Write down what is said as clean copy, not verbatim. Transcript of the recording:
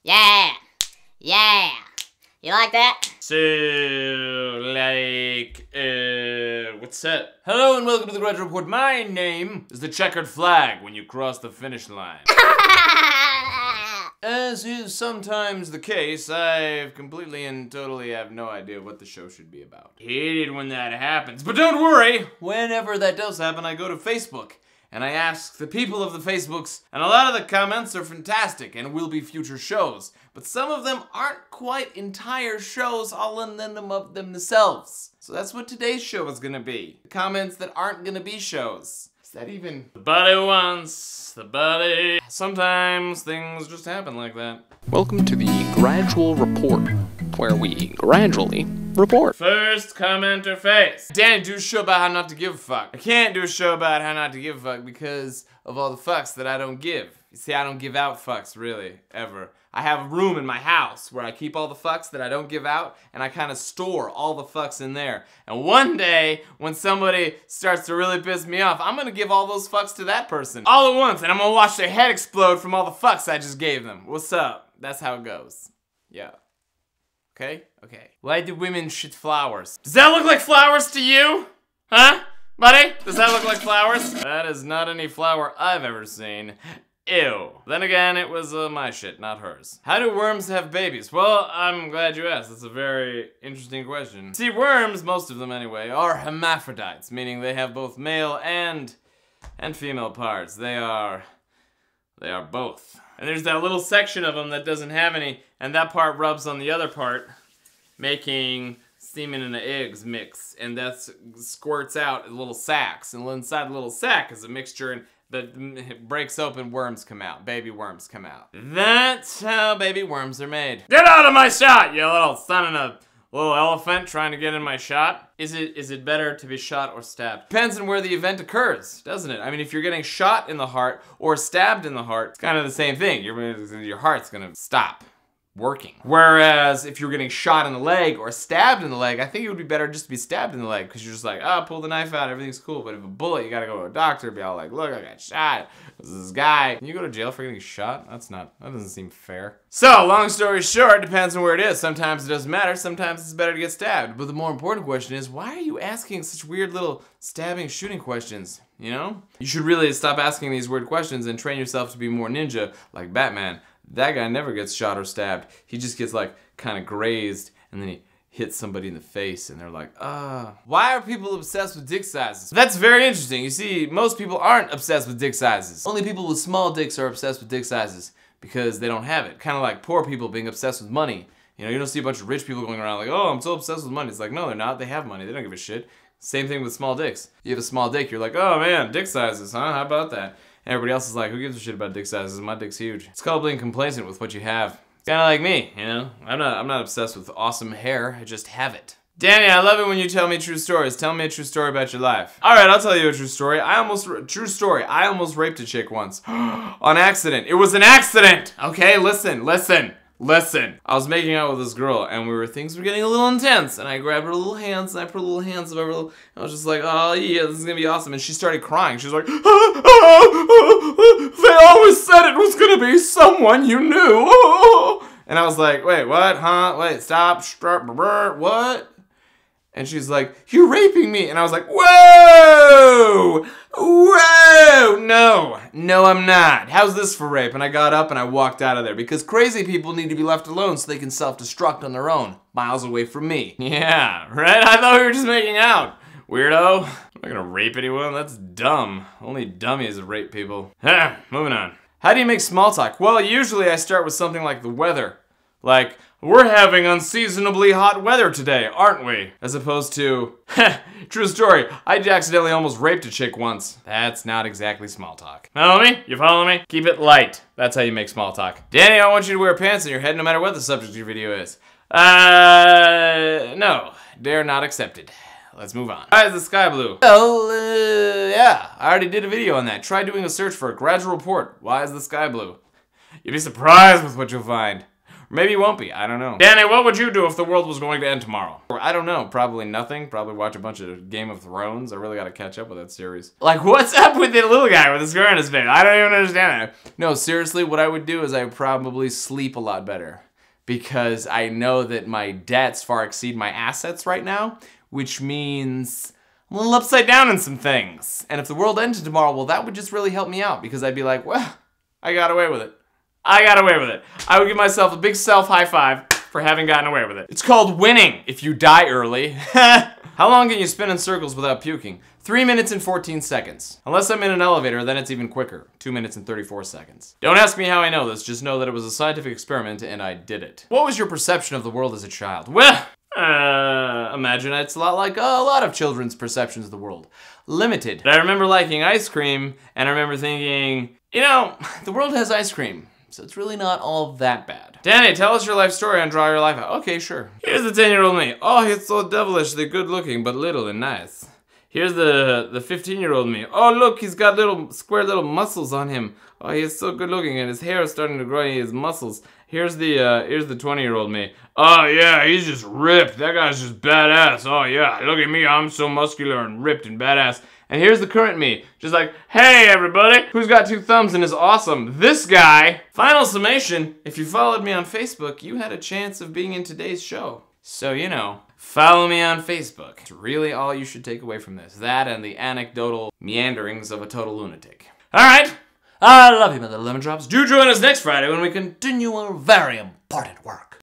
Yeah. Yeah. You like that? So, what's up? Hello and welcome to the Gradual Report. My name is the checkered flag when you cross the finish line. As is sometimes the case, I completely and totally have no idea what the show should be about. Hate it when that happens, but don't worry! Whenever that does happen, I go to Facebook. And I ask the people of the Facebooks, and a lot of the comments are fantastic and will be future shows. But some of them aren't quite entire shows all in them of themselves. So that's what today's show is gonna be. The comments that aren't gonna be shows. Is that even? The body wants the body. Sometimes things just happen like that. Welcome to the Gradual Report, where we gradually report. First commenter face. Danny, do a show about how not to give a fuck. I can't do a show about how not to give a fuck because of all the fucks that I don't give. You see, I don't give out fucks, really, ever. I have a room in my house where I keep all the fucks that I don't give out, and I kind of store all the fucks in there. And one day, when somebody starts to really piss me off, I'm gonna give all those fucks to that person. All at once, and I'm gonna watch their head explode from all the fucks I just gave them. What's up? That's how it goes. Yeah. Okay? Okay. Why do women shit flowers? Does that look like flowers to you? Huh? Buddy? Does that look like flowers? That is not any flower I've ever seen. Ew. Then again, it was my shit, not hers. How do worms have babies? Well, I'm glad you asked. That's a very interesting question. See, worms, most of them anyway, are hermaphrodites, meaning they have both male and female parts. They are both. And there's that little section of them that doesn't have any, and that part rubs on the other part, making semen and eggs mix, and that squirts out in little sacs. And inside the little sac is a mixture that breaks open, worms come out. Baby worms come out. That's how baby worms are made. Get out of my shot, you little son of a little elephant trying to get in my shot. Is it better to be shot or stabbed? Depends on where the event occurs, doesn't it? I mean, if you're getting shot in the heart or stabbed in the heart, it's kind of the same thing. Your heart's gonna stop working. Whereas if you're getting shot in the leg or stabbed in the leg, I think it would be better just to be stabbed in the leg, because you're just like, oh, pull the knife out, everything's cool. But if a bullet, you gotta go to a doctor, be all like, look, I got shot. This guy. Can you go to jail for getting shot? That doesn't seem fair. So, long story short, depends on where it is. Sometimes it doesn't matter, sometimes it's better to get stabbed. But the more important question is, why are you asking such weird little stabbing, shooting questions? You know? You should really stop asking these weird questions and train yourself to be more ninja, like Batman. That guy never gets shot or stabbed. He just gets like kind of grazed and then he hits somebody in the face and they're like, ah. Why are people obsessed with dick sizes? That's very interesting. You see, most people aren't obsessed with dick sizes. Only people with small dicks are obsessed with dick sizes because they don't have it. Kind of like poor people being obsessed with money. You know, you don't see a bunch of rich people going around like, oh, I'm so obsessed with money. It's like, no, they're not. They have money. They don't give a shit. Same thing with small dicks. You have a small dick, you're like, oh man, dick sizes, huh? How about that? And everybody else is like, who gives a shit about dick sizes? My dick's huge. It's called being complacent with what you have. It's kinda like me, you know? I'm not obsessed with awesome hair, I just have it. Danny, I love it when you tell me true stories. Tell me a true story about your life. Alright, I'll tell you a true story. I almost raped a chick once. On accident. It was an accident! Okay, listen. I was making out with this girl, and things were getting a little intense, and I grabbed her little hands, and I put her little hands over her little, I was just like, oh yeah, this is gonna be awesome, and she started crying. She was like, they always said it was gonna be someone you knew. And I was like, wait, what, huh? Wait, stop, what? And she's like, you're raping me. And I was like, whoa! Whoa! No, I'm not. How's this for rape? And I got up and I walked out of there because crazy people need to be left alone so they can self-destruct on their own, miles away from me. Yeah, right? I thought we were just making out. Weirdo. I'm not gonna rape anyone. That's dumb. Only dummies rape people. Moving on. How do you make small talk? Well, usually I start with something like the weather. Like, we're having unseasonably hot weather today, aren't we? As opposed to, true story, I accidentally almost raped a chick once. That's not exactly small talk. Follow me? You follow me? Keep it light. That's how you make small talk. Danny, I want you to wear pants on your head no matter what the subject of your video is. No. Dare not accepted. Let's move on. Why is the sky blue? Well, yeah, I already did a video on that. Try doing a search for a gradual report. Why is the sky blue? You'd be surprised with what you'll find. Maybe you won't be, I don't know. Danny, what would you do if the world was going to end tomorrow? Or I don't know, probably nothing. Probably watch a bunch of Game of Thrones. I really gotta catch up with that series. Like, what's up with the little guy with a scar on his face? I don't even understand that. No, seriously, what I would do is I would probably sleep a lot better. Because I know that my debts far exceed my assets right now, which means I'm a little upside down in some things. And if the world ended tomorrow, well, that would just really help me out because I'd be like, well, I got away with it. I got away with it. I would give myself a big self high five for having gotten away with it. It's called winning if you die early. How long can you spin in circles without puking? 3 minutes and 14 seconds. Unless I'm in an elevator, then it's even quicker. 2 minutes and 34 seconds. Don't ask me how I know this, just know that it was a scientific experiment and I did it. What was your perception of the world as a child? Well, imagine it's a lot like a lot of children's perceptions of the world. Limited. But I remember liking ice cream, and I remember thinking, you know, the world has ice cream, so it's really not all that bad. Danny, tell us your life story and draw your life out. Okay, sure. Here's the 10-year-old me. Oh, he's so devilishly good looking, but little and nice. Here's the 15-year-old me. Oh, look, he's got little square little muscles on him. Oh, he's so good looking, and his hair is starting to grow. He has muscles. Here's the 20-year-old me. Oh yeah, he's just ripped. That guy's just badass. Oh yeah, look at me. I'm so muscular and ripped and badass. And here's the current me, just like, hey everybody, who's got 2 thumbs and is awesome? This guy. Final summation, if you followed me on Facebook, you had a chance of being in today's show. So, you know, follow me on Facebook. It's really all you should take away from this. That and the anecdotal meanderings of a total lunatic. All right, I love you, my little lemon drops. Do join us next Friday when we continue our very important work.